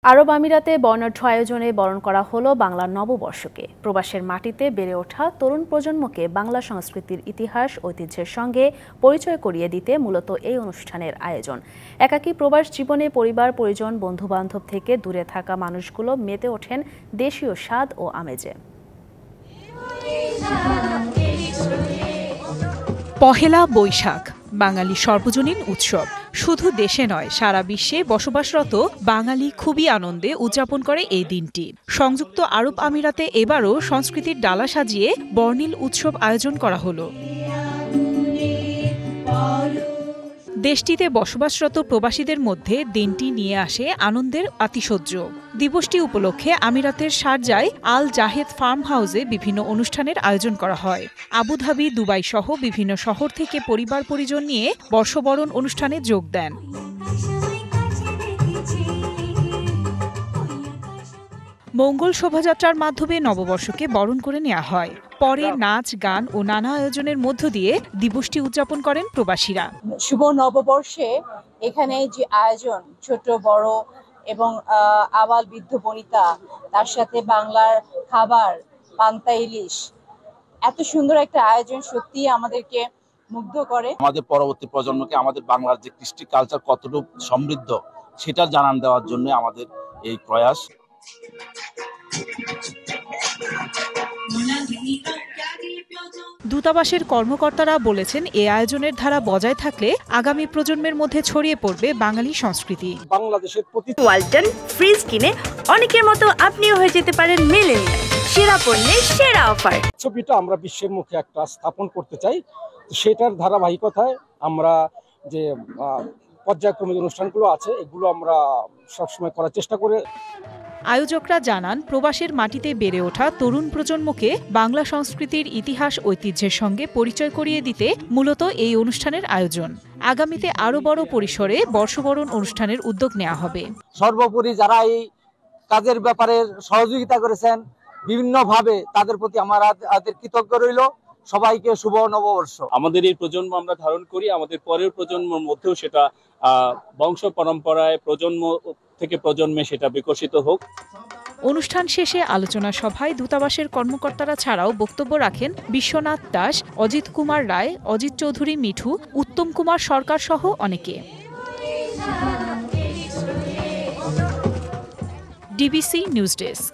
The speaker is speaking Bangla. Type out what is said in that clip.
আরব আমিরাতে বর্ণাঢ্য আয়োজনে বরণ করা হলো বাংলার নববর্ষকে। প্রবাসের মাটিতে বেড়ে ওঠা তরুণ প্রজন্মকে বাংলা সংস্কৃতির ইতিহাস ঐতিহ্যের সঙ্গে পরিচয় করিয়ে দিতে মূলত এই অনুষ্ঠানের আয়োজন। একাকী প্রবাস জীবনে পরিবার পরিজন বন্ধুবান্ধব থেকে দূরে থাকা মানুষগুলো মেতে ওঠেন দেশীয় স্বাদ ও আমেজে। পহেলা বৈশাখ বাঙালি সর্বজনীন উৎসব। শুধু দেশে নয়, সারা বিশ্বে বসবাসরত বাঙালি খুবই আনন্দে উদযাপন করে এই দিনটি। সংযুক্ত আরব আমিরাতে এবারও সংস্কৃতির ডালা সাজিয়ে বর্ণিল উৎসব আয়োজন করা হলো। দেশটিতে বসবাসরত প্রবাসীদের মধ্যে দিনটি নিয়ে আসে আনন্দের আতিশয্য। দিবসটি উপলক্ষে আমিরাতের শারজায় আল জাহেদ ফার্ম হাউসে বিভিন্ন অনুষ্ঠানের আয়োজন করা হয়। আবুধাবি, দুবাই সহ বিভিন্ন শহর থেকে পরিবার পরিজন নিয়ে বর্ষবরণ অনুষ্ঠানে যোগ দেন। মঙ্গল শোভাযাত্রার মাধ্যমে নববর্ষকে বরণ করে নেওয়া হয়। পরে নাচ, গান ও নানা আয়োজনের মধ্য দিয়ে দিবসটি উদযাপন করেন প্রবাসীরা। শুভ নববর্ষে এখানে যে আয়োজন, ছোট বড় এবং আবাল বৃদ্ধ বনিতা, তার সাথে বাংলার খাবার, পান্তা ইলিশ, এত সুন্দর একটা আয়োজন সত্যি আমাদেরকে মুগ্ধ করে। আমাদের পরবর্তী প্রজন্মকে আমাদের বাংলার যে কৃষ্টি কালচার কতটুকু সমৃদ্ধ সেটা জানান দেওয়ার জন্য আমাদের এই প্রয়াস। দূতাবাসের কর্মকর্তারা বলেছেন, এই আয়োজনের ধারা বজায় থাকলে আগামী প্রজন্মের মধ্যে ছড়িয়ে পড়বে বাঙালি সংস্কৃতি। বাংলাদেশের প্রতি ওয়ালটন ফ্রিজ কিনে অনেকের মতো আপনিও হয়ে যেতে পারেন মিলেনিয়াল। সেরা পণ্যের সেরা অফার। ছবিটা আমরা বিশ্বের মুখে একটা স্থাপন করতে চাই। সেটার ধারাবাহিকতায় আমরা যে পর্যায়ক্রমিক অনুষ্ঠানগুলো আছে এগুলো আমরা সবসময় করার চেষ্টা করে। আয়োজকরা জানান, প্রবাসের মাটিতে বেড়ে ওঠা তরুণ প্রজন্মকে বাংলা সংস্কৃতির ইতিহাস ঐতিহ্যের সঙ্গে পরিচয় করিয়ে দিতে মূলত এই অনুষ্ঠানের আয়োজন। আগামীতে আরও বড় পরিসরে বর্ষবরণ অনুষ্ঠানের উদ্যোগ নেওয়া হবে। সর্বোপরি যারা এই কাজের ব্যাপারে সহযোগিতা করেছেন বিভিন্নভাবে, তাদের প্রতি আমাদের কৃতজ্ঞ রইল। সবাইকে শুভ নববর্ষ। আমাদের এই প্রজন্ম আমরা ধারণ করি, আমাদের পরের প্রজন্মের মধ্যেও সেটা বংশ পরম্পরায় প্রজন্ম থেকে প্রজন্মে সেটা বিকশিত হোক। অনুষ্ঠান শেষে আলোচনা সভায় দূতাবাসের কর্মকর্তারা ছাড়াও বক্তব্য রাখেন বিশ্বনাথ দাস, অজিত কুমার রায়, অজিত চৌধুরী মিঠু, উত্তম কুমার সরকার সহ অনেকে। DBC news desk.